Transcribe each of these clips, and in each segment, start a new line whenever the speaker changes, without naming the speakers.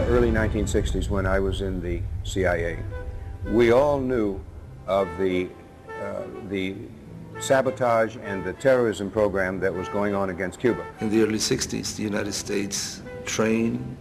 early 1960s, when I was in the CIA, we all knew of the sabotage and the terrorism program that was going on against Cuba.
In the early 60s, the United States trained,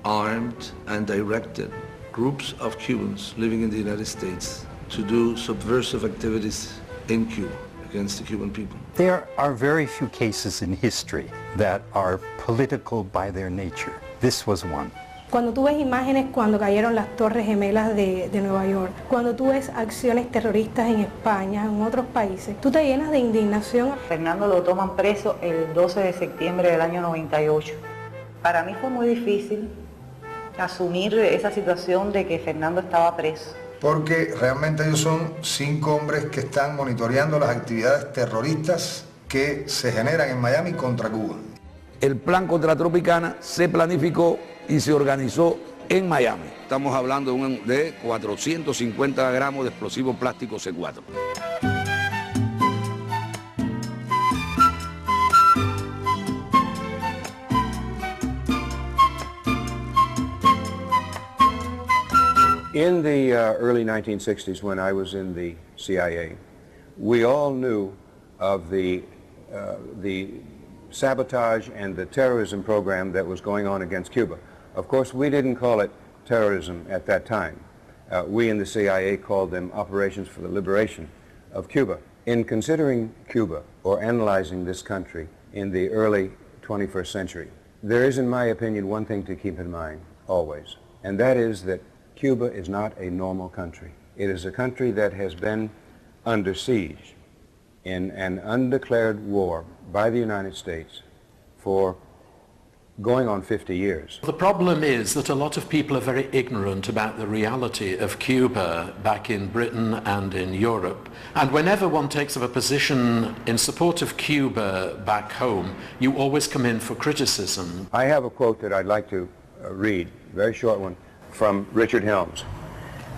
armed, and directed groups of Cubans living in the United States to do subversive activities in Cuba against the Cuban people.
There are very few cases in history that are political by their nature. This was one.
Cuando tú ves imágenes cuando cayeron las Torres Gemelas de Nueva York, cuando tú ves acciones terroristas en España, en otros países, tú te llenas de indignación.
Fernando lo toman preso el 12 de septiembre del año 98. Para mí fue muy difícil asumir esa situación de que Fernando estaba preso.
Porque realmente ellos son 5 hombres que están monitoreando las actividades terroristas que se generan en Miami contra Cuba.
El plan contra Tropicana se planificó y se organizó en Miami. Estamos hablando de 450 gramos de explosivo plástico C4.
In the early 1960s, when I was in the CIA, we all knew of the sabotage and the terrorism program that was going on against Cuba. Of course, we didn't call it terrorism at that time. We in the CIA called them operations for the liberation of Cuba. In considering Cuba or analyzing this country in the early 21st century, there is, in my opinion, one thing to keep in mind always, and that is that Cuba is not a normal country. It is a country that has been under siege in an undeclared war by the United States for going on 50 years.
The problem is that a lot of people are very ignorant about the reality of Cuba back in Britain and in Europe. And whenever one takes up a position in support of Cuba back home, you always come in for criticism.
I have a quote that I'd like to read, a very short one, from Richard Helms.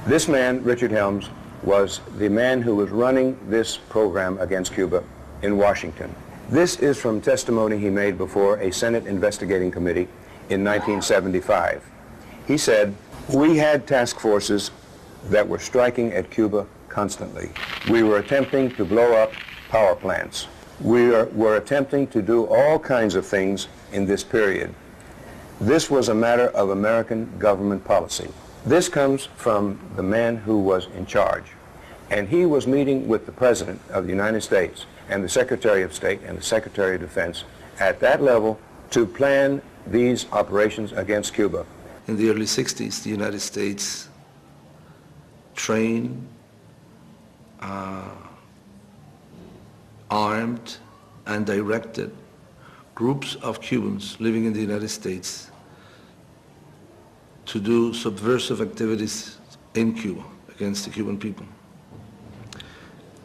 This man, Richard Helms, was the man who was running this program against Cuba in Washington. This is from testimony he made before a Senate investigating committee in 1975. He said, "We had task forces that were striking at Cuba constantly. We were attempting to blow up power plants. We were attempting to do all kinds of things in this period. This was a matter of American government policy." This comes from the man who was in charge. And he was meeting with the President of the United States and the Secretary of State and the Secretary of Defense at that level to plan these operations against Cuba.
In the early 60s, the United States trained, armed, and directed groups of Cubans living in the United States to do subversive activities in Cuba against the Cuban people.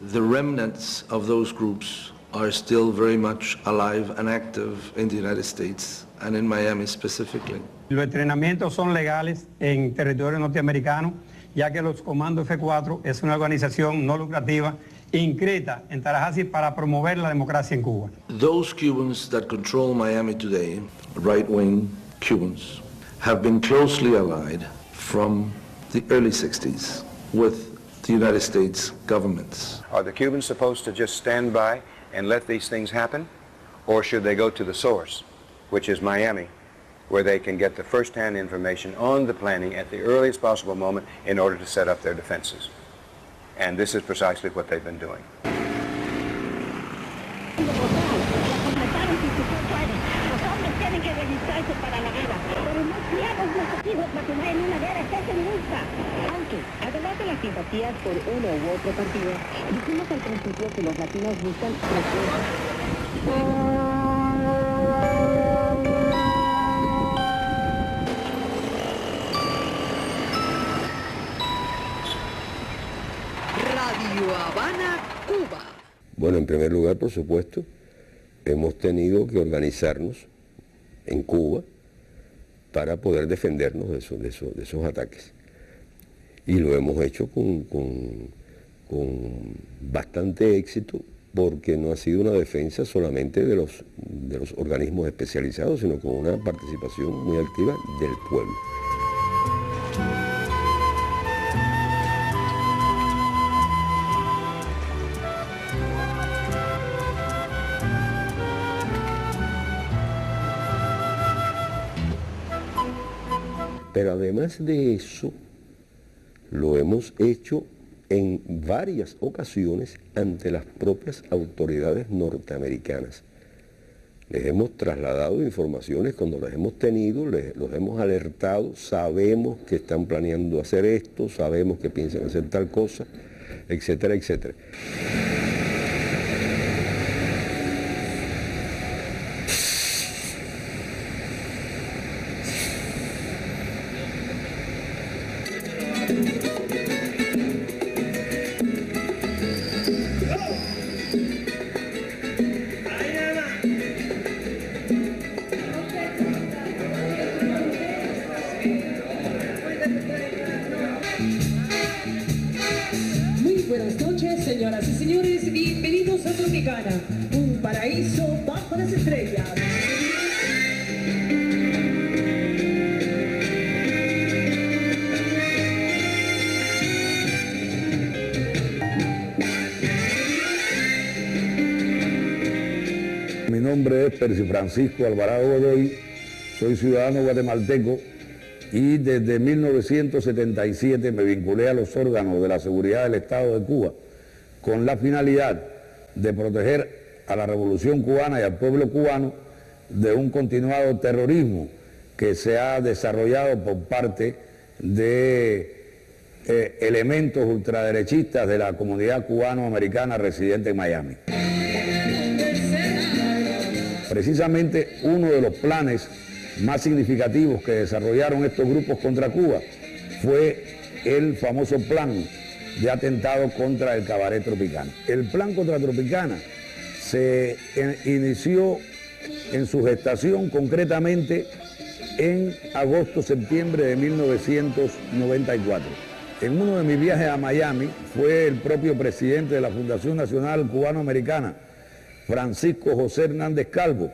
The remnants of those groups are still very much alive and active in the United States and in Miami specifically.
Los entrenamientos son legales en territorio norteamericano, ya que los Comandos F4 es una organización no lucrativa inscrita en Tallahassee para promover la democracia en Cuba.
Those Cubans that control Miami today, right-wing Cubans, have been closely allied from the early 60s with the United States governments.
Are the Cubans supposed to just stand by and let these things happen? Or should they go to the source, which is Miami, where they can get the first-hand information on the planning at the earliest possible moment in order to set up their defenses? And this is precisely what they've been doing.
Además de las simpatías por uno u otro partido, dijimos al principio que los latinos buscan
Radio Habana, Cuba.
Bueno, en primer lugar, por supuesto, hemos tenido que organizarnos en Cuba para poder defendernos de esos ataques. Y lo hemos hecho con bastante éxito porque no ha sido una defensa solamente de los organismos especializados, sino con una participación muy activa del pueblo. Pero además de eso, lo hemos hecho en varias ocasiones ante las propias autoridades norteamericanas. Les hemos trasladado informaciones cuando las hemos tenido, los hemos alertado, sabemos que están planeando hacer esto, sabemos que piensan hacer tal cosa, etcétera, etcétera.
Buenas noches, señoras y señores, bienvenidos a Tropicana, un paraíso bajo las estrellas.
Mi nombre es Percy Francisco Alvarado Godoy, soy ciudadano guatemalteco y desde 1977 me vinculé a los órganos de la seguridad del Estado de Cuba con la finalidad de proteger a la revolución cubana y al pueblo cubano de un continuado terrorismo que se ha desarrollado por parte de elementos ultraderechistas de la comunidad cubano-americana residente en Miami. Precisamente uno de los planes más significativos que desarrollaron estos grupos contra Cuba fue el famoso plan de atentado contra el cabaret Tropicana. El plan contra Tropicana se inició en su gestación concretamente en agosto-septiembre de 1994. En uno de mis viajes a Miami fue el propio presidente de la Fundación Nacional Cubano-Americana, Francisco José Hernández Calvo,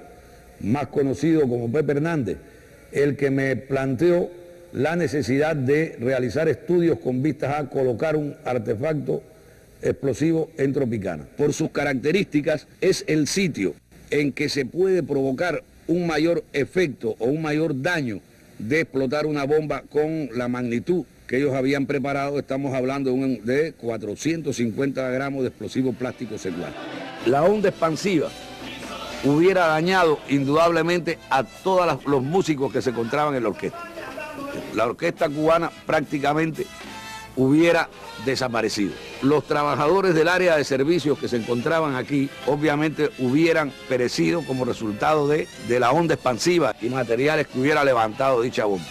más conocido como Pepe Hernández, el que me planteó la necesidad de realizar estudios con vistas a colocar un artefacto explosivo en Tropicana. Por sus características es el sitio en que se puede provocar un mayor efecto o un mayor daño de explotar una bomba con la magnitud que ellos habían preparado. Estamos hablando de 450 gramos de explosivo plástico secular. La onda expansiva hubiera dañado indudablemente a todos los músicos que se encontraban en la orquesta. La orquesta cubana prácticamente hubiera desaparecido. Los trabajadores del área de servicios que se encontraban aquí obviamente hubieran perecido como resultado de la onda expansiva y materiales que hubiera levantado dicha bomba.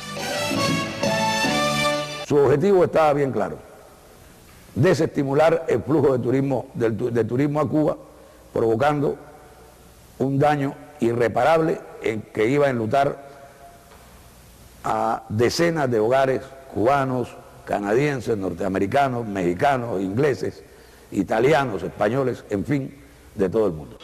Su objetivo estaba bien claro: desestimular el flujo de turismo a Cuba, provocando un daño irreparable que iba a enlutar a decenas de hogares cubanos, canadienses, norteamericanos, mexicanos, ingleses, italianos, españoles, en fin, de todo el mundo.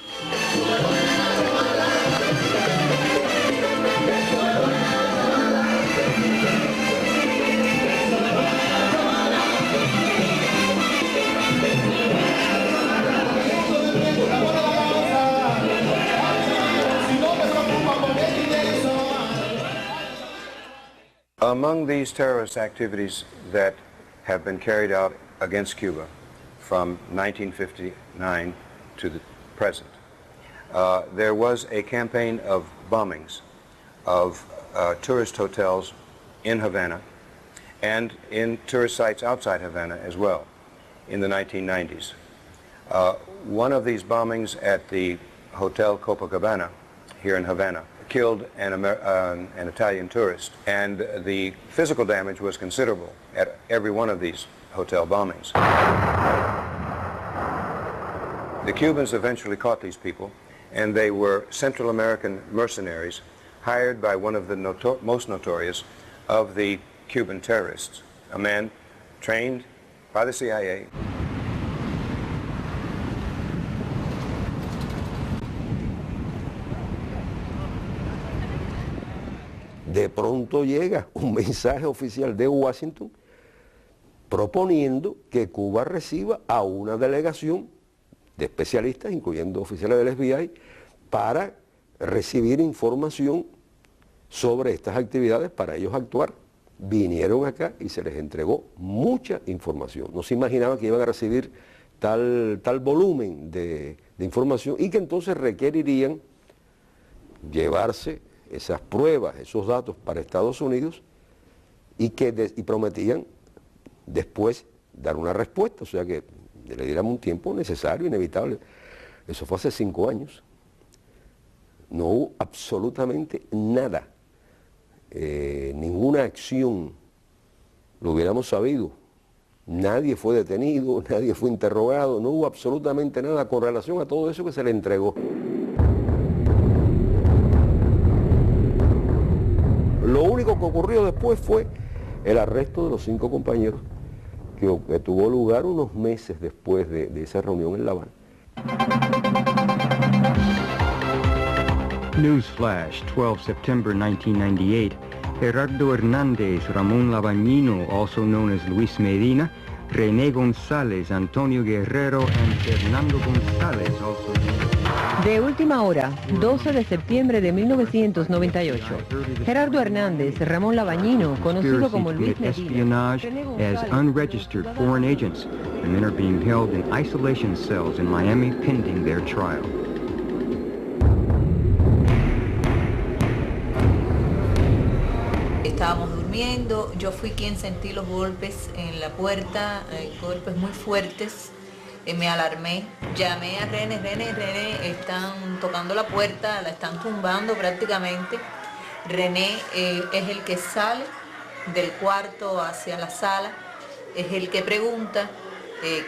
Among these terrorist activities that have been carried out against Cuba from 1959 to the present, there was a campaign of bombings of tourist hotels in Havana and in tourist sites outside Havana as well in the 1990s. One of these bombings at the Hotel Copacabana here in Havana killed an Italian tourist, and the physical damage was considerable at every one of these hotel bombings. The Cubans eventually caught these people, and they were Central American mercenaries hired by one of the most notorious of the Cuban terrorists, a man trained by the CIA.
pronto llega un mensaje oficial de Washington proponiendo que Cuba reciba a una delegación de especialistas, incluyendo oficiales del FBI, para recibir información sobre estas actividades para ellos actuar. Vinieron acá y se les entregó mucha información. No se imaginaban que iban a recibir tal volumen de información y que entonces requerirían llevarse esas pruebas, esos datos para Estados Unidos y prometían después dar una respuesta, o sea que le diéramos un tiempo necesario, inevitable. Eso fue hace 5 años. No hubo absolutamente nada, ninguna acción, lo hubiéramos sabido. Nadie fue detenido, nadie fue interrogado, no hubo absolutamente nada con relación a todo eso que se le entregó. Lo único que ocurrió después fue el arresto de los 5 compañeros que tuvo lugar unos meses después de esa reunión en La Habana.
Newsflash, 12 September 1998. Gerardo Hernández, Ramón Labañino, also known as Luis Medina, René González, Antonio Guerrero, and Fernando González, also
De última hora, 12 de septiembre de 1998. Gerardo Hernández, Ramón Labañino, conocido como Luis Medina,
espionage as unregistered foreign agents. The men are being held in isolation cells in Miami pending their trial.
Estábamos durmiendo, yo fui quien sentí los golpes en la puerta, golpes muy fuertes. Me alarmé, llamé a René, están tocando la puerta, la están tumbando prácticamente. René es el que sale del cuarto hacia la sala, es el que pregunta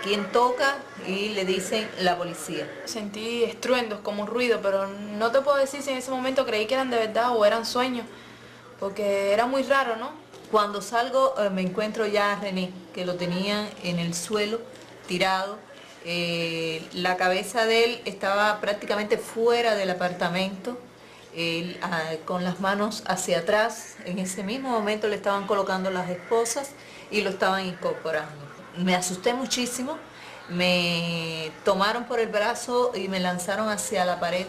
quién toca y le dicen la policía.
Sentí estruendos como un ruido, pero no te puedo decir si en ese momento creí que eran de verdad o eran sueños, porque era muy raro, ¿no?
Cuando salgo me encuentro ya a René, que lo tenían en el suelo, tirado. La cabeza de él estaba prácticamente fuera del apartamento, él, con las manos hacia atrás. En ese mismo momento le estaban colocando las esposas y lo estaban incorporando. Me asusté muchísimo, me tomaron por el brazo y me lanzaron hacia la pared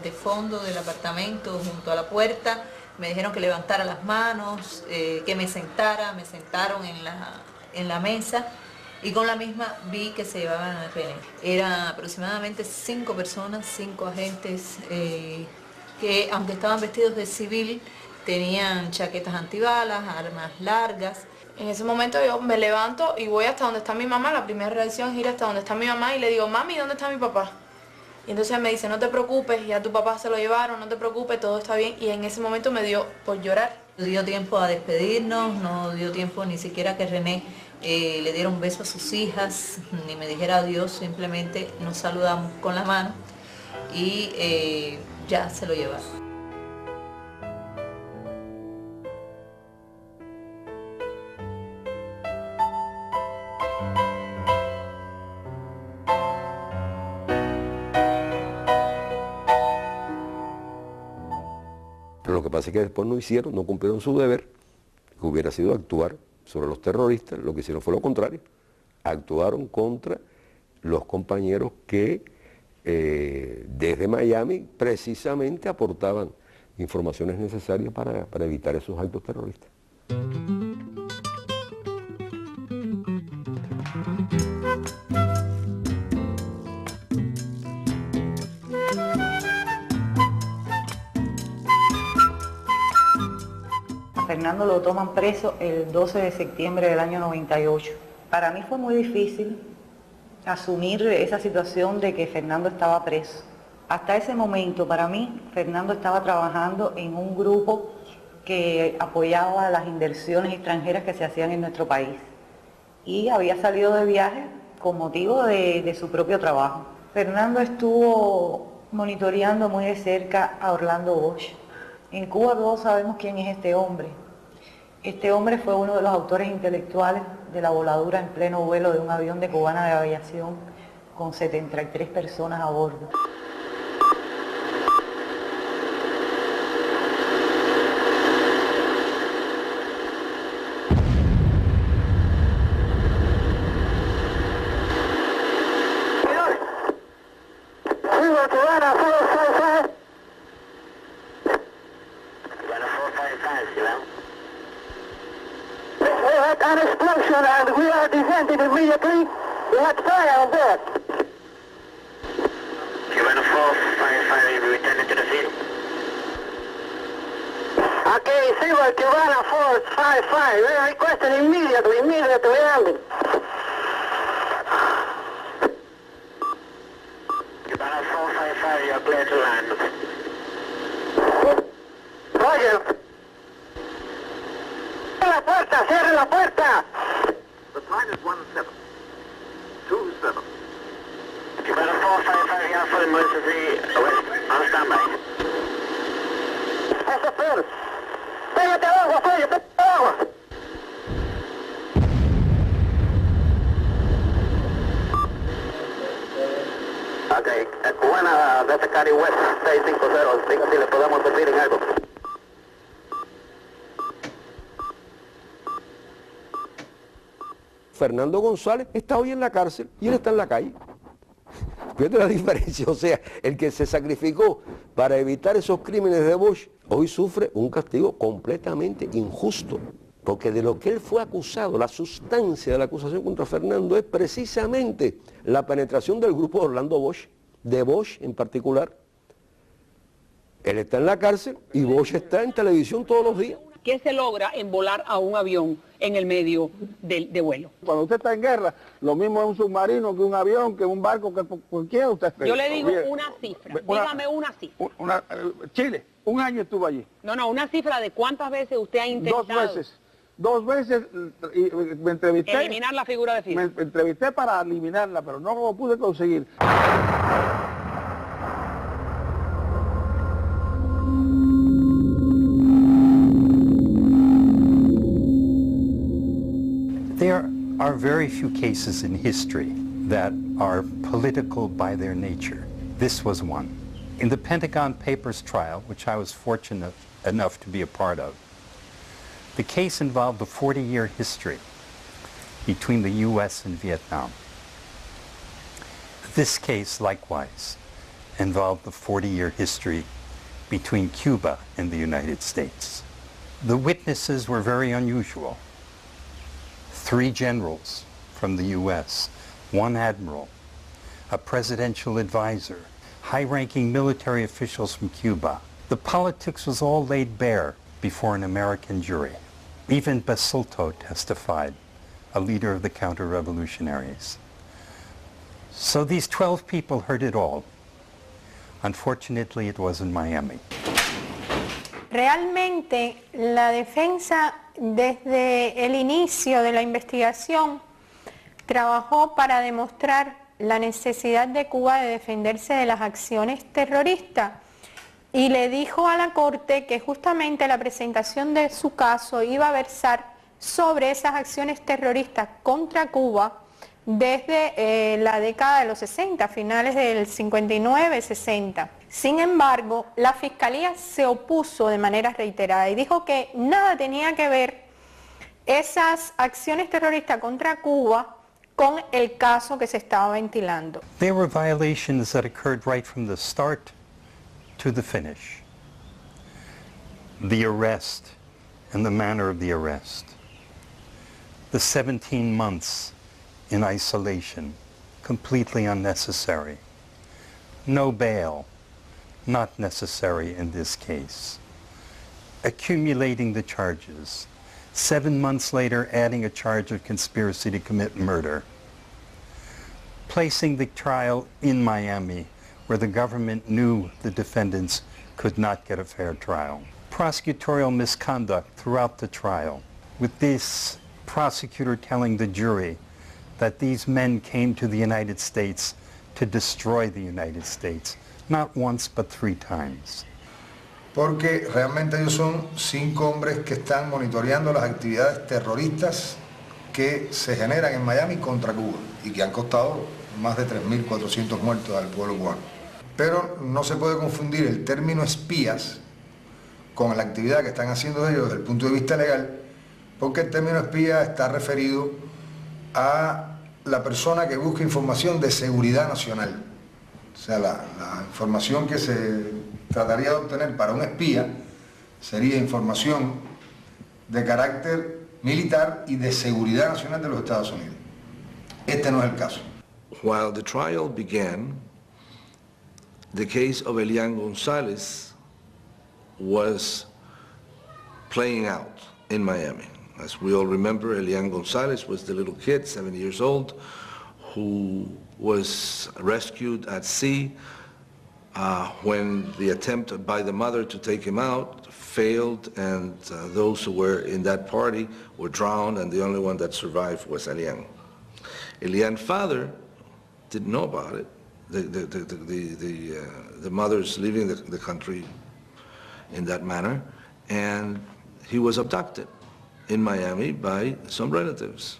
de fondo del apartamento, junto a la puerta. Me dijeron que levantara las manos, que me sentara, me sentaron en la mesa. Y con la misma vi que se llevaban a René. Eran aproximadamente 5 personas, 5 agentes que, aunque estaban vestidos de civil, tenían chaquetas antibalas, armas largas.
En ese momento yo me levanto y voy hasta donde está mi mamá. La primera reacción es ir hasta donde está mi mamá y le digo, mami, ¿dónde está mi papá? Y entonces me dice, no te preocupes, ya tu papá se lo llevaron, no te preocupes, todo está bien. Y en ese momento me dio por llorar.
No dio tiempo a despedirnos, no dio tiempo ni siquiera que René le diera un beso a sus hijas, ni me dijera adiós, simplemente nos saludamos con la mano y ya se lo llevaron.
Pero lo que pasa es que después no cumplieron su deber, que hubiera sido actuar sobre los terroristas. Lo que hicieron fue lo contrario, actuaron contra los compañeros que desde Miami precisamente aportaban informaciones necesarias para evitar esos actos terroristas.
Fernando lo toman preso el 12 de septiembre del año 98. Para mí fue muy difícil asumir esa situación de que Fernando estaba preso. Hasta ese momento, para mí, Fernando estaba trabajando en un grupo que apoyaba las inversiones extranjeras que se hacían en nuestro país. Y había salido de viaje con motivo de su propio trabajo. Fernando estuvo monitoreando muy de cerca a Orlando Bosch. En Cuba todos sabemos quién es este hombre. Este hombre fue uno de los autores intelectuales de la voladura en pleno vuelo de un avión de Cubana de Aviación con 73 personas a bordo.
we are descending immediately. Let's fire on that.
Cubano 455, returning to the field.
Okay, Silver Cubana 455, we are requesting immediately landing.
Cubano 455, you are clear to land.
Roger. Cierre la puerta.
The flight is 1727. Cubano 455, you are for emergency west, on standby.
Eso es. Pégate al agua, Fabio, pégate al agua.
Ok, Cubana desde Cari West 650, diga si le podemos servir en algo.
Fernando González está hoy en la cárcel y él está en la calle. Fíjate la diferencia, o sea, el que se sacrificó para evitar esos crímenes de Bosch, hoy sufre un castigo completamente injusto, porque de lo que él fue acusado, la sustancia de la acusación contra Fernando es precisamente la penetración del grupo de Orlando Bosch, de Bosch en particular. Él está en la cárcel y Bosch está en televisión todos los días.
¿Qué se logra en volar a un avión en el medio de vuelo?
Cuando usted está en guerra, lo mismo es un submarino que un avión, que un barco, que cualquiera usted.
Yo le digo una cifra, dígame una cifra.
Chile, un año estuvo allí.
No, una cifra de cuántas veces usted ha intentado.
Dos veces y me entrevisté.
Eliminar la figura de Fidel.
Me entrevisté para eliminarla, pero no lo pude conseguir.
There are very few cases in history that are political by their nature. This was one. In the Pentagon Papers trial, which I was fortunate enough to be a part of, the case involved a 40-year history between the U.S. and Vietnam. This case, likewise, involved the 40-year history between Cuba and the United States. The witnesses were very unusual. 3 generals from the U.S., 1 admiral, a presidential advisor, high-ranking military officials from Cuba. The politics was all laid bare before an American jury. Even Basulto testified, a leader of the counter-revolutionaries. So these 12 people heard it all. Unfortunately, it was in Miami.
Realmente la defensa desde el inicio de la investigación trabajó para demostrar la necesidad de Cuba de defenderse de las acciones terroristas y le dijo a la Corte que justamente la presentación de su caso iba a versar sobre esas acciones terroristas contra Cuba desde la década de los 60, finales del 59-60. Sin embargo, la Fiscalía se opuso de manera reiterada y dijo que nada tenía que ver esas acciones terroristas contra Cuba con el caso que se estaba ventilando.
There were violations that occurred right from the start to the finish. The arrest and the manner of the arrest. The 17 months in isolation, completely unnecessary. No bail, not necessary in this case. Accumulating the charges. 7 months later, adding a charge of conspiracy to commit murder. Placing the trial in Miami, where the government knew the defendants could not get a fair trial. Prosecutorial misconduct throughout the trial, with this prosecutor telling the jury that these men came to the United States to destroy the United States, not once but 3 times.
Porque realmente ellos son 5 hombres que están monitoreando las actividades terroristas que se generan en Miami contra Cuba y que han costado más de 3.400 muertos al pueblo cubano. Pero no se puede confundir el término espías con la actividad que están haciendo ellos desde el punto de vista legal, porque el término espía está referido a la persona que busca información de seguridad nacional. O sea, la información que se trataría de obtener para un espía sería información de carácter militar y de seguridad nacional de los Estados Unidos. Este no es el caso.
While the trial began, the case of Elian Gonzalez was playing out in Miami. As we all remember, Elian Gonzalez was the little kid, 7 years old, who was rescued at sea when the attempt by the mother to take him out failed, and those who were in that party were drowned, and the only one that survived was Elian. Elian's father didn't know about it. The mother's leaving the country in that manner, and he was abducted in Miami by some relatives.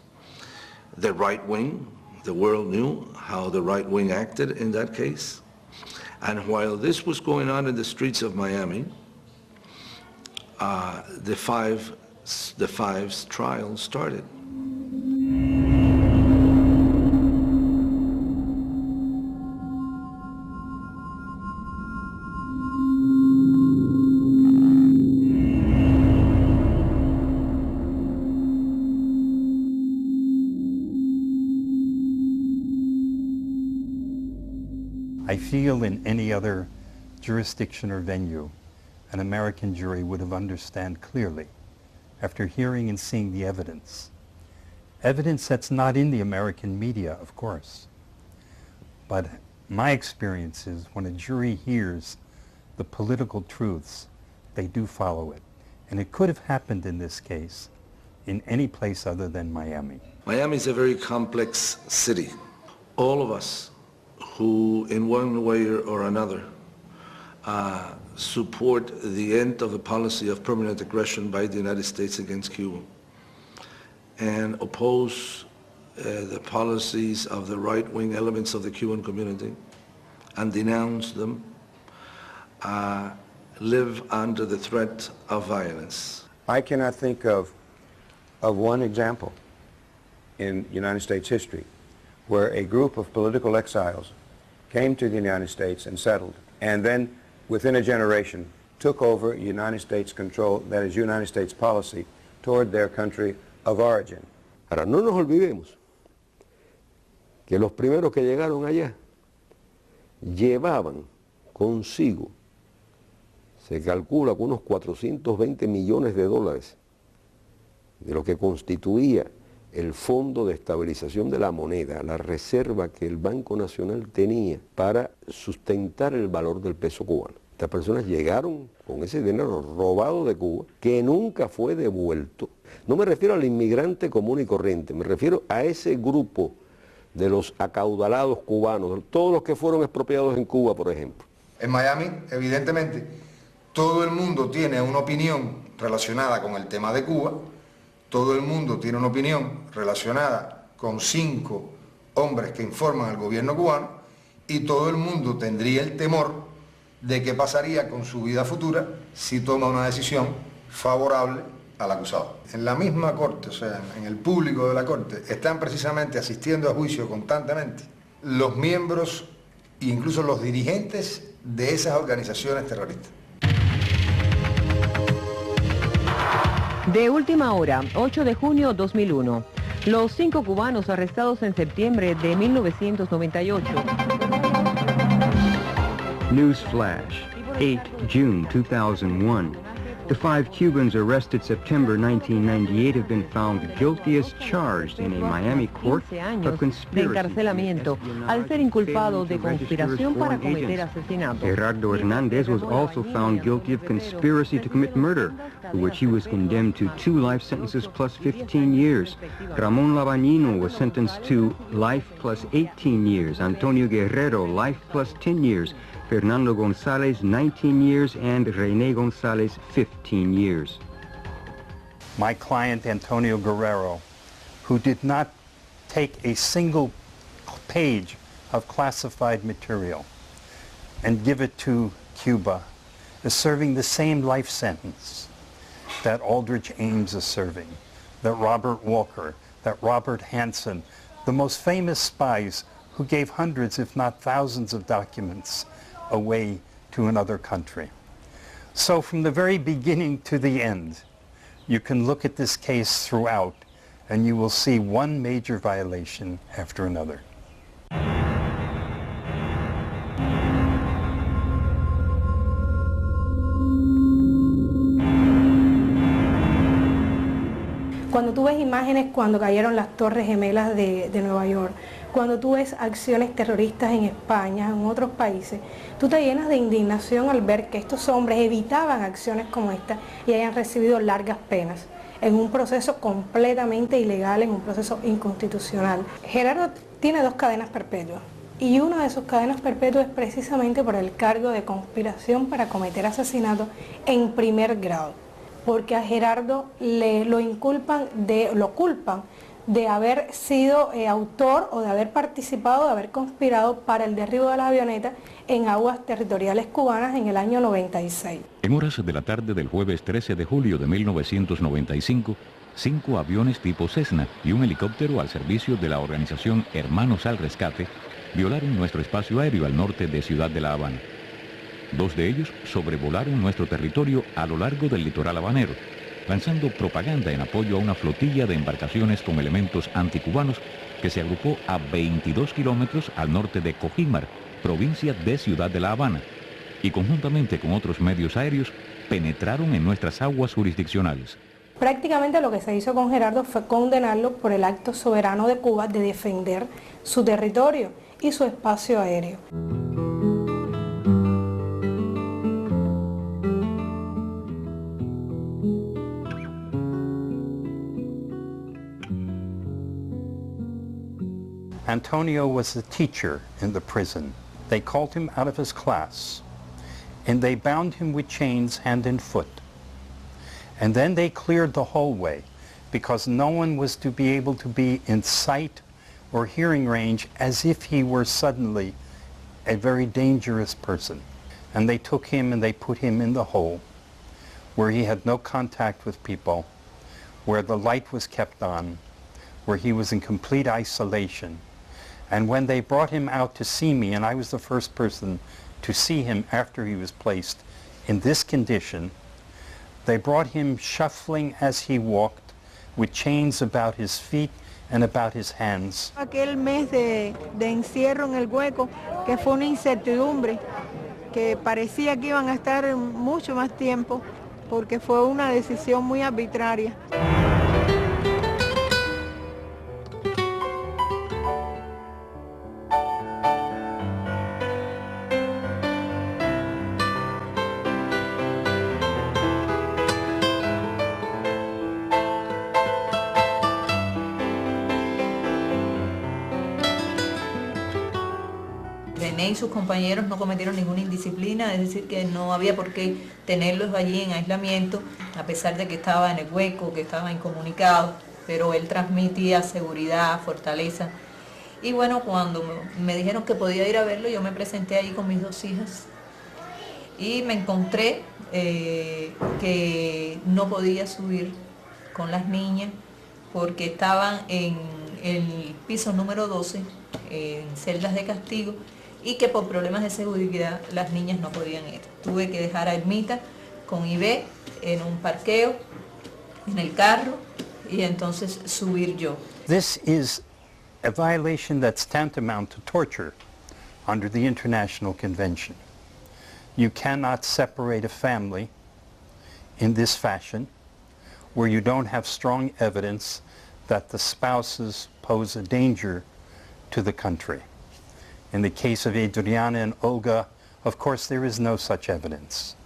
The right wing, the world knew how the right wing acted in that case. And while this was going on in the streets of Miami, the Fives trial started.
I feel in any other jurisdiction or venue, an American jury would have understood clearly, after hearing and seeing the evidence. Evidence that's not in the American media, of course. But my experience is when a jury hears the political truths, they do follow it. And it could have happened in this case in any place other than Miami.
Miami is a very complex city. All of us who in one way or another support the end of the policy of permanent aggression by the United States against Cuba and oppose the policies of the right-wing elements of the Cuban community and denounce them, live under the threat of violence.
I cannot think of one example in United States history where a group of political exiles came to the United States and settled, and then within a generation took over United States control, that is United States policy, toward their country of origin.
Ahora, no nos olvidemos que los primeros que llegaron allá llevaban consigo, se calcula con unos 420 millones de dólares de lo que constituía el Fondo de Estabilización de la Moneda, la reserva que el Banco Nacional tenía para sustentar el valor del peso cubano. Estas personas llegaron con ese dinero robado de Cuba, que nunca fue devuelto. No me refiero al inmigrante común y corriente, me refiero a ese grupo de los acaudalados cubanos, todos los que fueron expropiados en Cuba, por ejemplo.
En Miami, evidentemente, todo el mundo tiene una opinión relacionada con el tema de Cuba. Todo el mundo tiene una opinión relacionada con 5 hombres que informan al gobierno cubano, y todo el mundo tendría el temor de qué pasaría con su vida futura si toma una decisión favorable al acusado. En la misma corte, o sea, en el público de la corte, están precisamente asistiendo a juicio constantemente los miembros e incluso los dirigentes de esas organizaciones terroristas.
De última hora, 8 de junio 2001. Los 5 cubanos arrestados en septiembre de 1998.
News flash, 8 June 2001. The 5 Cubans arrested September 1998 have been found guilty as charged in a Miami court of
de
conspiracy.
encarcelamiento al ser inculpado de conspiración para cometer asesinato.
Gerardo Hernandez was also found guilty of conspiracy to commit murder, for which he was condemned to 2 life sentences plus 15 years. Ramon Labañino was sentenced to life plus 18 years. Antonio Guerrero, life plus 10 years. Fernando Gonzalez, 19 years, and René Gonzalez, 15 years.
My client, Antonio Guerrero, who did not take a single page of classified material and give it to Cuba, is serving the same life sentence that Aldrich Ames is serving, that Robert Walker, that Robert Hansen, the most famous spies who gave hundreds, if not thousands, of documents away to another country. So from the very beginning to the end, You can look at this case throughout and you will see one major violation after another.
Cuando tú ves imágenes cuando cayeron las Torres Gemelas de Nueva York, cuando tú ves acciones terroristas en España, en otros países, tú te llenas de indignación al ver que estos hombres evitaban acciones como esta y hayan recibido largas penas en un proceso completamente ilegal, en un proceso inconstitucional. Gerardo tiene 2 cadenas perpetuas y una de sus cadenas perpetuas es precisamente por el cargo de conspiración para cometer asesinato en primer grado, porque a Gerardo lo culpan de haber sido autor o de haber participado, de haber conspirado para el derribo de la avioneta en aguas territoriales cubanas en el año 96.
En horas de la tarde del jueves 13 de julio de 1995, 5 aviones tipo Cessna y un helicóptero al servicio de la organización Hermanos al Rescate violaron nuestro espacio aéreo al norte de Ciudad de La Habana. 2 de ellos sobrevolaron nuestro territorio a lo largo del litoral habanero, lanzando propaganda en apoyo a una flotilla de embarcaciones con elementos anticubanos que se agrupó a 22 kilómetros al norte de Cojímar, provincia de Ciudad de La Habana, y conjuntamente con otros medios aéreos penetraron en nuestras aguas jurisdiccionales.
Prácticamente lo que se hizo con Gerardo fue condenarlo por el acto soberano de Cuba de defender su territorio y su espacio aéreo.
Antonio was a teacher in the prison. They called him out of his class, and they bound him with chains hand and foot. And then they cleared the hallway because no one was to be able to be in sight or hearing range as if he were suddenly a very dangerous person. And they took him and they put him in the hole where he had no contact with people, where the light was kept on, where he was in complete isolation. And when they brought him out to see me, and I was the first person to see him after he was placed in this condition, they brought him shuffling as he walked, with chains about his feet and about his hands.
Aquel mes de encierro en el hueco, que fue una incertidumbre, que parecía que iban a estar mucho más tiempo, porque fue una decisión muy arbitraria.
René y sus compañeros no cometieron ninguna indisciplina, es decir, que no había por qué tenerlos allí en aislamiento, a pesar de que estaba en el hueco, que estaba incomunicado, pero él transmitía seguridad, fortaleza. Y bueno, cuando me dijeron que podía ir a verlo, yo me presenté ahí con mis 2 hijas y me encontré que no podía subir con las niñas porque estaban en el piso número 12, en celdas de castigo, y que por problemas de seguridad las niñas no podían ir. Tuve que dejar a Ermita con Ibe en un parqueo, en el carro, y entonces subir yo.
This is a violation that's tantamount to torture under the International Convention. You cannot separate a family in this fashion where you don't have strong evidence that the spouses pose a danger to the country. In the case of Adriana and Olga, of course, there is no such evidence.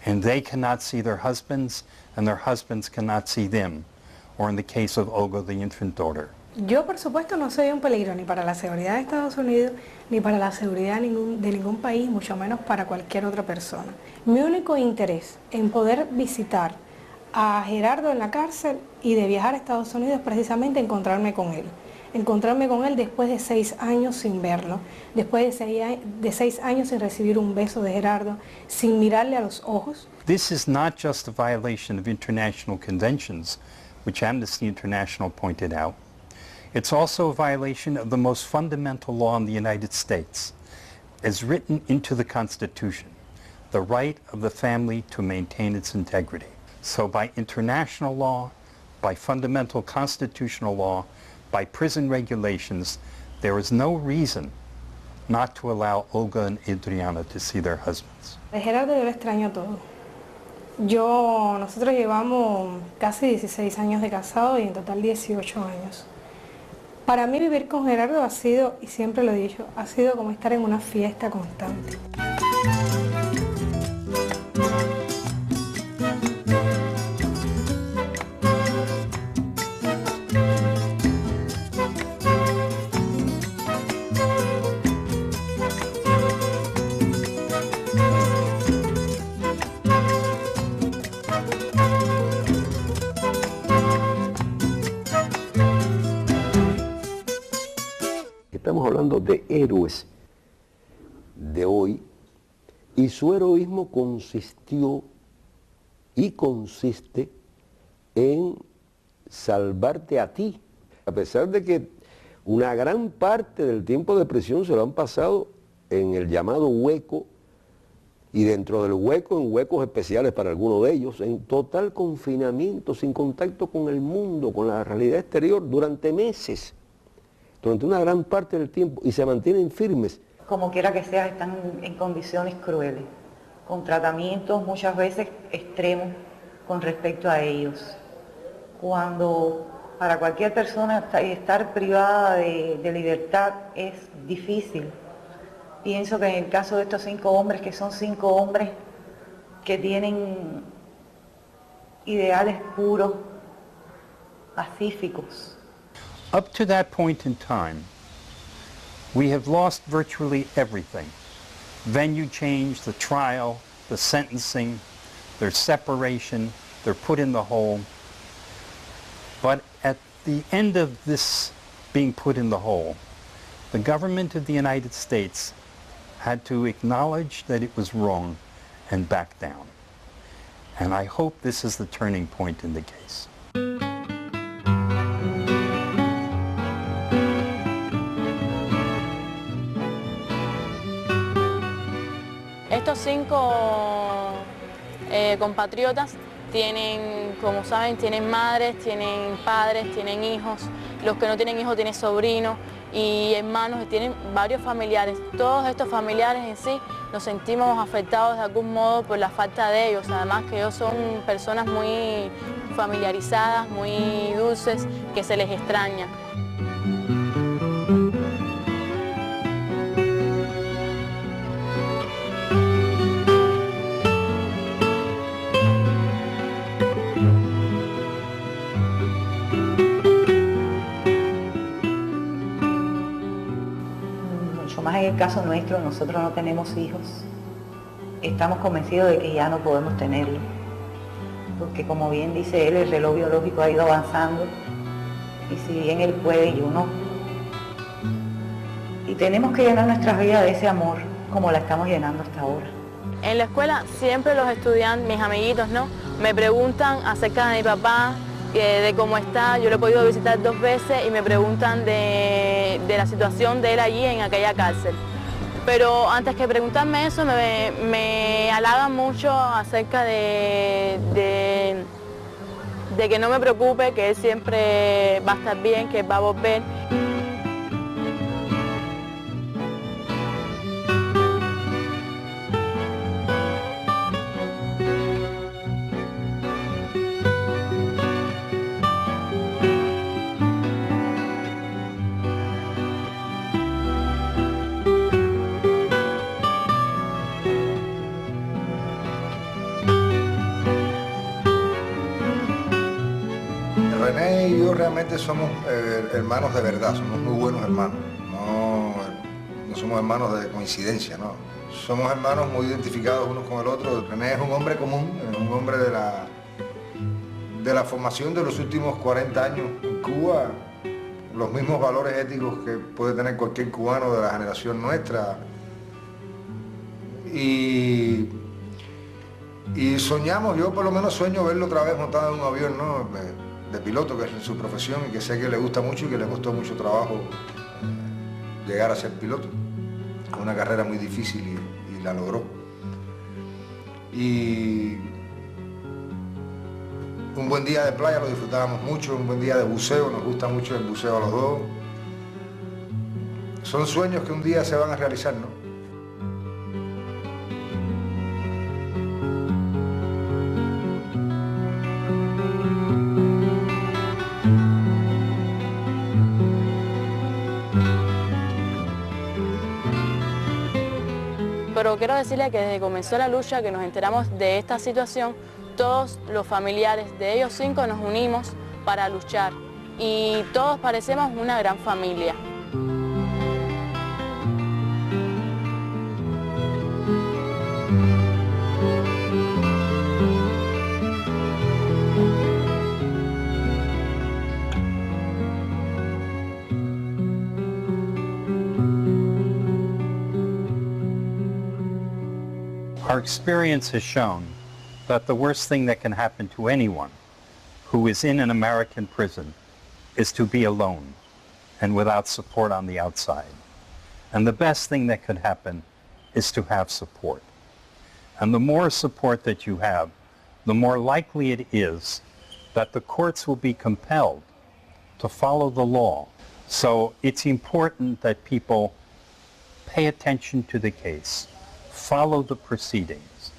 And they cannot see their husbands, and their husbands cannot see them. Or in the case of Olga, the infant daughter.
Yo, por supuesto, no soy un peligro ni para la seguridad de Estados Unidos, ni para la seguridad de ningún país, mucho menos para cualquier otra persona. Mi único interés en poder visitar a Gerardo en la cárcel y de viajar a Estados Unidos es precisamente encontrarme con él. Encontrarme con él después de 6 años sin verlo, después de 6 años sin recibir un beso de Gerardo, sin mirarle a los ojos.
This is not just a violation of international conventions, which Amnesty International pointed out. It's also a violation of the most fundamental law in the United States, as written into the Constitution, the right of the family to maintain its integrity. So by international law, by fundamental constitutional law, by prison regulations, there is no reason not to allow Olga and Adriana to see their husbands.
De Gerardo yo lo extraño todo. Nosotros llevamos casi 16 años de casado y en total 18 años. Para mí vivir con Gerardo ha sido, y siempre lo he dicho, ha sido como estar en una fiesta constante.
Estamos hablando de héroes de hoy, y su heroísmo consistió y consiste en salvarte a ti. A pesar de que una gran parte del tiempo de prisión se lo han pasado en el llamado hueco, y dentro del hueco, en huecos especiales para algunos de ellos, en total confinamiento, sin contacto con el mundo, con la realidad exterior, durante meses. Durante una gran parte del tiempo, y se mantienen firmes.
Como quiera que sea, están en condiciones crueles, con tratamientos muchas veces extremos con respecto a ellos. Cuando para cualquier persona estar privada de libertad es difícil. Pienso que en el caso de estos 5 hombres, que son 5 hombres que tienen ideales puros, pacíficos.
Up to that point in time, we have lost virtually everything. Venue change, the trial, the sentencing, their separation, they're put in the hole. But at the end of this being put in the hole, the government of the United States had to acknowledge that it was wrong and back down. And I hope this is the turning point in the case.
Estos 5 compatriotas tienen, como saben, tienen madres, tienen padres, tienen hijos. Los que no tienen hijos tienen sobrinos y hermanos, y tienen varios familiares. Todos estos familiares en sí nos sentimos afectados de algún modo por la falta de ellos. Además que ellos son personas muy familiarizadas, muy dulces, que se les extraña.
Más en el caso nuestro, nosotros no tenemos hijos. Estamos convencidos de que ya no podemos tenerlo. Porque como bien dice él, el reloj biológico ha ido avanzando. Y si bien él puede, yo no. Y tenemos que llenar nuestras vidas de ese amor, como la estamos llenando hasta ahora.
En la escuela siempre los estudiantes, mis amiguitos, ¿no?, me preguntan acerca de mi papá, de cómo está. Yo lo he podido visitar 2 veces y me preguntan de la situación de él allí en aquella cárcel. Pero antes que preguntarme eso, me halagan mucho acerca de que no me preocupe, que él siempre va a estar bien, que él va a volver.
René y yo realmente somos hermanos de verdad, somos muy buenos hermanos, no somos hermanos de coincidencia, no. Somos hermanos muy identificados unos con el otro. René es un hombre común, es un hombre de la formación de los últimos 40 años en Cuba, los mismos valores éticos que puede tener cualquier cubano de la generación nuestra. Y soñamos, yo por lo menos sueño verlo otra vez montado en un avión, ¿no?, de piloto, que es su profesión y que sé que le gusta mucho y que le costó mucho trabajo llegar a ser piloto. Una carrera muy difícil y la logró. Y Un buen día de playa lo disfrutábamos mucho, un buen día de buceo, nos gusta mucho el buceo a los dos. Son sueños que un día se van a realizar, ¿no?
Pero quiero decirle que desde que comenzó la lucha, que nos enteramos de esta situación, todos los familiares de ellos 5 nos unimos para luchar y todos parecemos una gran familia.
Our experience has shown that the worst thing that can happen to anyone who is in an American prison is to be alone and without support on the outside. And the best thing that could happen is to have support. And the more support that you have, the more likely it is that the courts will be compelled to follow the law. So it's important that people pay attention to the case, follow the proceedings,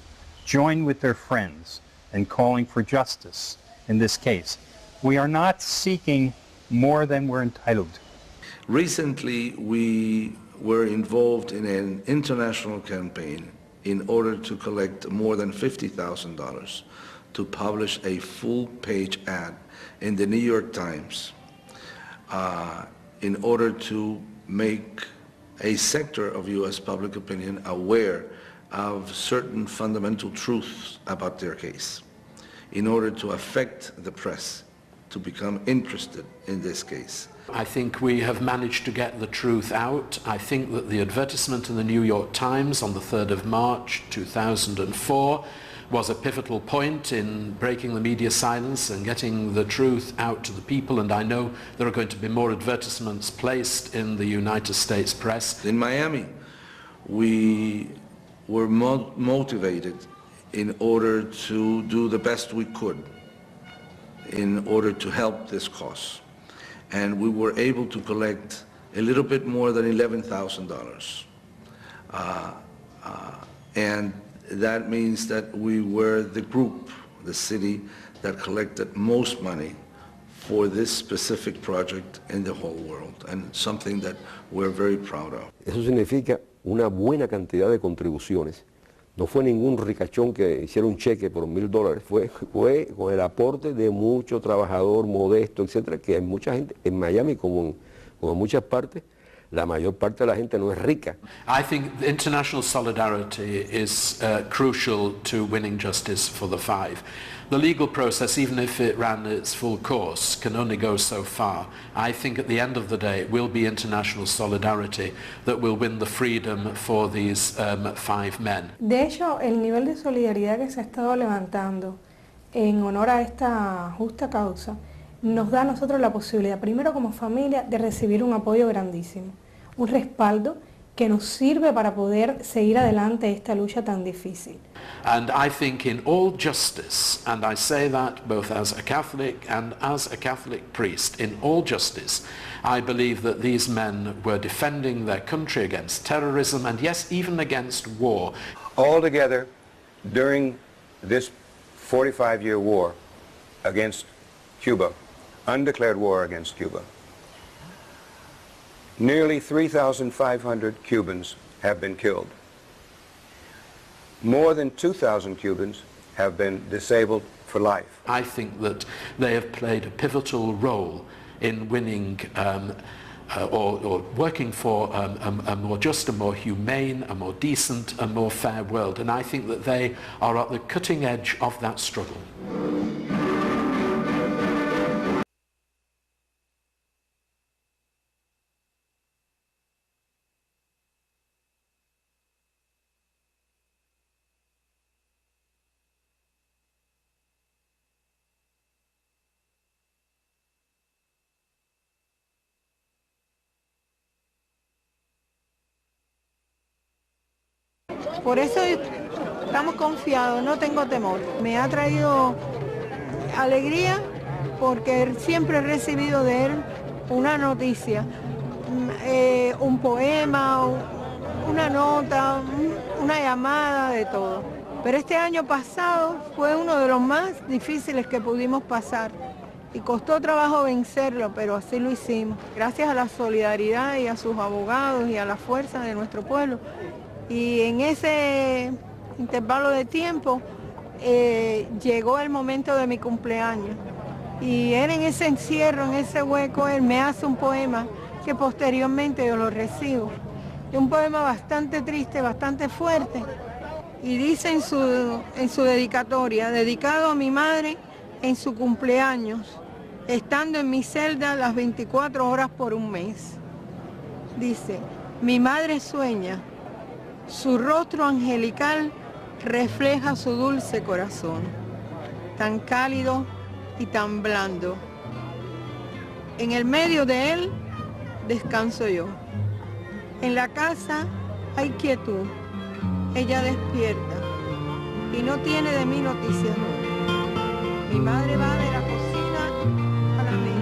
join with their friends in calling for justice in this case. We are not seeking more than we're entitled to.
Recently, we were involved in an international campaign in order to collect more than $50,000 to publish a full-page ad in the New York Times in order to make a sector of U.S. public opinion aware of certain fundamental truths about their case, in order to affect the press to become interested in this case.
I think we have managed to get the truth out. I think that the advertisement in the New York Times on the 3rd of March 2004 was a pivotal point in breaking the media silence and getting the truth out to the people, and I know there are going to be more advertisements placed in the United States press.
In Miami, we were motivated in order to do the best we could in order to help this cause. And we were able to collect a little bit more than $11,000. And that means that we were the group, the city, that collected most money for this specific project in the whole world, and something that we're very proud of.
Eso significa una buena cantidad de contribuciones. No fue ningún ricachón que hiciera un cheque por $1,000, fue con el aporte de mucho trabajador modesto, etcétera, que hay mucha gente en Miami como en muchas partes. La mayor parte de la gente no es rica.
I think international solidarity is crucial to winning justice for the 5. The legal process, even if it ran its full course, can only go so far. I think at the end of the day it will be international solidarity that will win the freedom for these 5 men.
De hecho, el nivel de solidaridad que se ha estado levantando en honor a esta justa causa nos da a nosotros la posibilidad, primero como familia, de recibir un apoyo grandísimo, un respaldo que nos sirve para poder seguir adelante esta lucha tan difícil.
And I think in all justice, and I say that both as a Catholic and as a Catholic priest, in all justice, I believe that these men were defending their country against terrorism and yes, even against war.
Altogether, during this 45-year war against Cuba, undeclared war against Cuba, nearly 3,500 Cubans have been killed. More than 2,000 Cubans have been disabled for life.
I think that they have played a pivotal role in winning or working for a more just, a more humane, a more decent, a more fair world. And I think that they are at the cutting edge of that struggle.
Por eso estamos confiados, no tengo temor. Me ha traído Alegría porque siempre he recibido de él una noticia, un poema, una nota, una llamada, de todo. Pero este año pasado fue uno de los más difíciles que pudimos pasar y costó trabajo vencerlo, pero así lo hicimos. Gracias a la solidaridad y a sus abogados y a la fuerza de nuestro pueblo. Y en ese intervalo de tiempo llegó el momento de mi cumpleaños. Y él en ese encierro, en ese hueco, él me hace un poema que posteriormente yo lo recibo. Es un poema bastante triste, bastante fuerte. Y dice en su dedicatoria, dedicado a mi madre en su cumpleaños, estando en mi celda las 24 horas por un mes. Dice, mi madre sueña, su rostro angelical refleja su dulce corazón, tan cálido y tan blando. En el medio de él descanso yo. En la casa hay quietud. Ella despierta y no tiene de mí noticias. Mi madre va de la cocina a la mesa.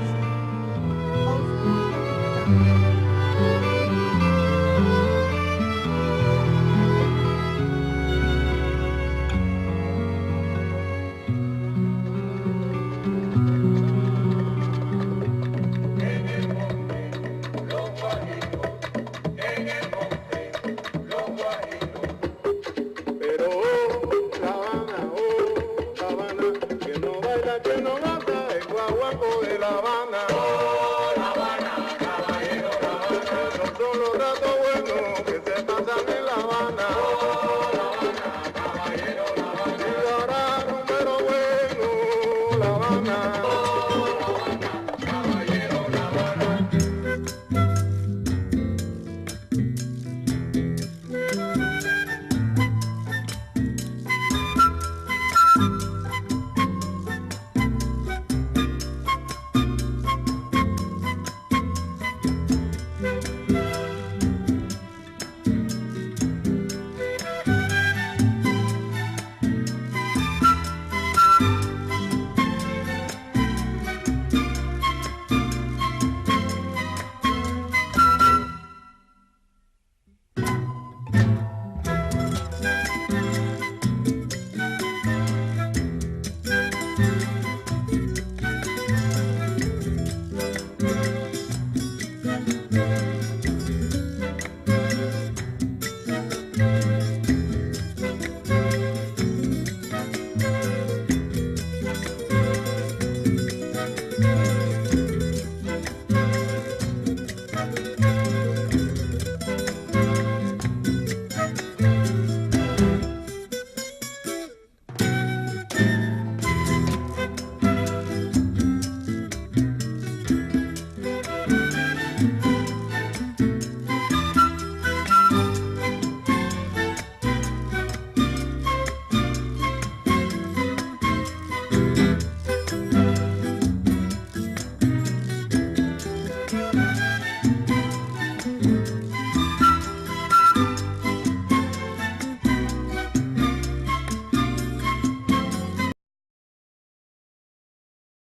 Que no gasta el guaguaco de La Habana. Oh, La Habana, caballero, La Habana. Esos son los ratos buenos que se pasan